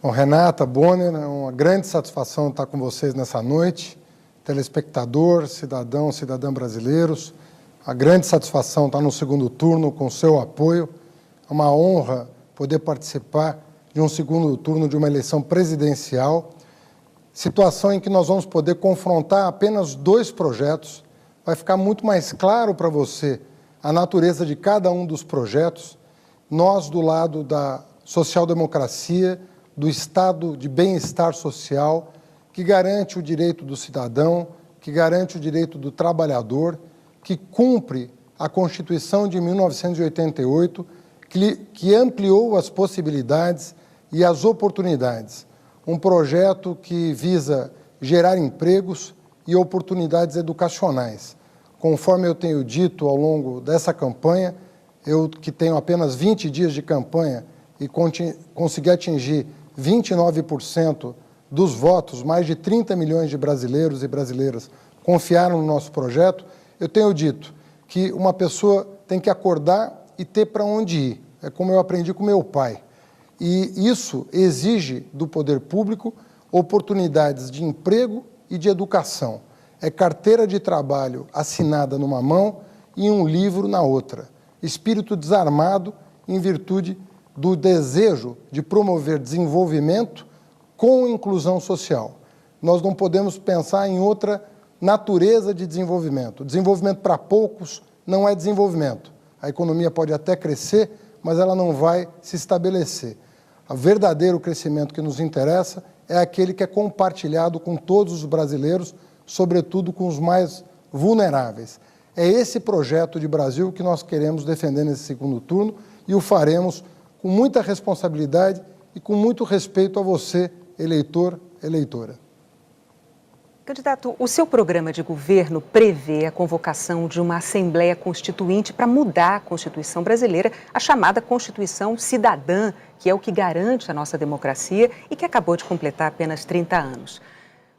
Bom, Renata, Bonner, é uma grande satisfação estar com vocês nessa noite. Telespectador, cidadão, cidadã brasileiros, a grande satisfação estar no segundo turno com o seu apoio. É uma honra poder participar de um segundo turno de uma eleição presidencial, situação em que nós vamos poder confrontar apenas dois projetos. Vai ficar muito mais claro para você a natureza de cada um dos projetos. Nós, do lado da social-democracia, do estado de bem-estar social, que garante o direito do cidadão, que garante o direito do trabalhador, que cumpre a Constituição de 1988, que ampliou as possibilidades e as oportunidades. Um projeto que visa gerar empregos e oportunidades educacionais. Conforme eu tenho dito ao longo dessa campanha, eu que tenho apenas 20 dias de campanha e consegui atingir 29% dos votos, mais de 30 milhões de brasileiros e brasileiras confiaram no nosso projeto, eu tenho dito que uma pessoa tem que acordar e ter para onde ir. É como eu aprendi com meu pai. E isso exige do poder público oportunidades de emprego e de educação. É carteira de trabalho assinada numa mão e um livro na outra. Espírito desarmado em virtude do desejo de promover desenvolvimento com inclusão social. Nós não podemos pensar em outra natureza de desenvolvimento. Desenvolvimento para poucos não é desenvolvimento. A economia pode até crescer, mas ela não vai se estabelecer. O verdadeiro crescimento que nos interessa é aquele que é compartilhado com todos os brasileiros, sobretudo com os mais vulneráveis. É esse projeto de Brasil que nós queremos defender nesse segundo turno e o faremos com muita responsabilidade e com muito respeito a você, eleitor, eleitora. Candidato, o seu programa de governo prevê a convocação de uma Assembleia Constituinte para mudar a Constituição brasileira, a chamada Constituição Cidadã, que é o que garante a nossa democracia e que acabou de completar apenas 30 anos.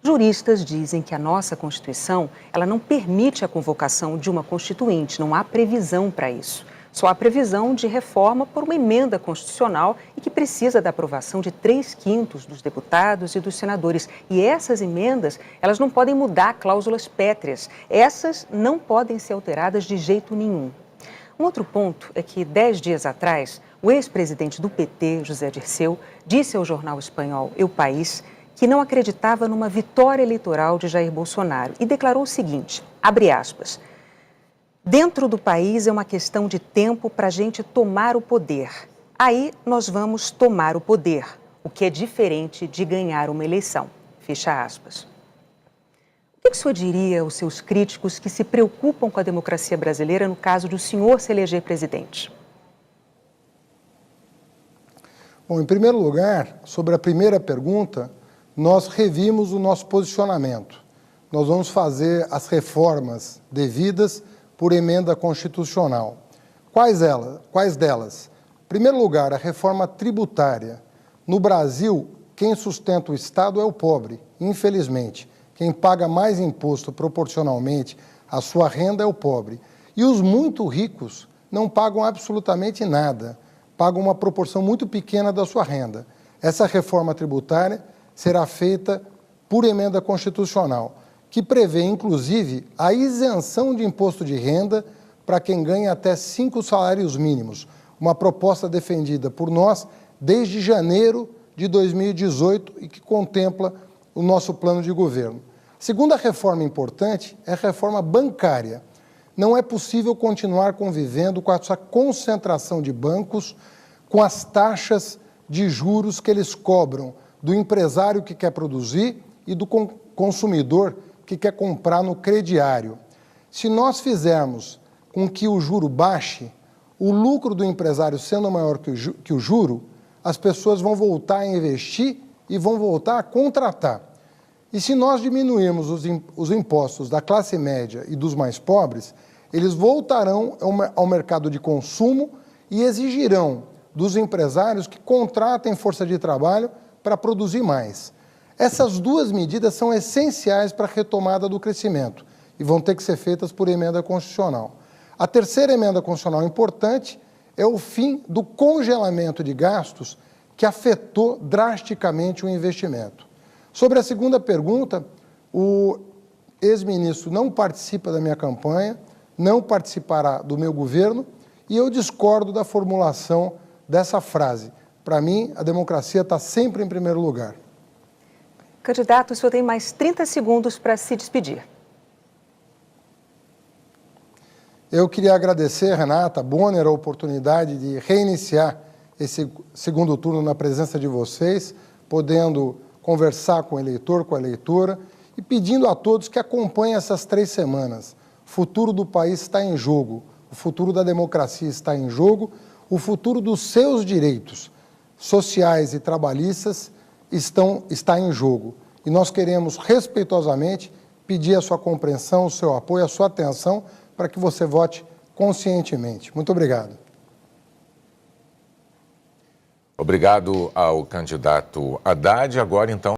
Juristas dizem que a nossa Constituição, ela não permite a convocação de uma Constituinte, não há previsão para isso. Só há previsão de reforma por uma emenda constitucional e que precisa da aprovação de 3/5 dos deputados e dos senadores. E essas emendas, elas não podem mudar cláusulas pétreas. Essas não podem ser alteradas de jeito nenhum. Um outro ponto é que, 10 dias atrás, o ex-presidente do PT, José Dirceu, disse ao jornal espanhol El País que não acreditava numa vitória eleitoral de Jair Bolsonaro e declarou o seguinte, abre aspas, dentro do país é uma questão de tempo para a gente tomar o poder. Aí nós vamos tomar o poder, o que é diferente de ganhar uma eleição. Fecha aspas. O que o senhor diria aos seus críticos que se preocupam com a democracia brasileira no caso de o senhor se eleger presidente? Bom, em primeiro lugar, sobre a primeira pergunta, nós revimos o nosso posicionamento. Nós vamos fazer as reformas devidas por emenda constitucional. Quais delas? Em primeiro lugar, a reforma tributária. No Brasil, quem sustenta o Estado é o pobre, infelizmente. Quem paga mais imposto proporcionalmente à sua renda é o pobre. E os muito ricos não pagam absolutamente nada, pagam uma proporção muito pequena da sua renda. Essa reforma tributária será feita por emenda constitucional, que prevê, inclusive, a isenção de imposto de renda para quem ganha até 5 salários mínimos, uma proposta defendida por nós desde janeiro de 2018 e que contempla o nosso plano de governo. Segunda reforma importante é a reforma bancária. Não é possível continuar convivendo com essa concentração de bancos, com as taxas de juros que eles cobram do empresário que quer produzir e do consumidor que quer comprar no crediário. Se nós fizermos com que o juro baixe, o lucro do empresário sendo maior que o juro, as pessoas vão voltar a investir e vão voltar a contratar. E se nós diminuirmos os impostos da classe média e dos mais pobres, eles voltarão ao mercado de consumo e exigirão dos empresários que contratem força de trabalho para produzir mais. Essas duas medidas são essenciais para a retomada do crescimento e vão ter que ser feitas por emenda constitucional. A terceira emenda constitucional importante é o fim do congelamento de gastos que afetou drasticamente o investimento. Sobre a segunda pergunta, o ex-ministro não participa da minha campanha, não participará do meu governo e eu discordo da formulação dessa frase. Para mim, a democracia está sempre em primeiro lugar. Candidato, o senhor tem mais 30 segundos para se despedir. Eu queria agradecer, Renata Bonner, a oportunidade de reiniciar esse segundo turno na presença de vocês, podendo conversar com o eleitor, com a eleitora, e pedindo a todos que acompanhem essas 3 semanas. O futuro do país está em jogo, o futuro da democracia está em jogo, o futuro dos seus direitos sociais e trabalhistas está em jogo. E nós queremos, respeitosamente, pedir a sua compreensão, o seu apoio, a sua atenção, para que você vote conscientemente. Muito obrigado. Obrigado ao candidato Haddad. Agora, então,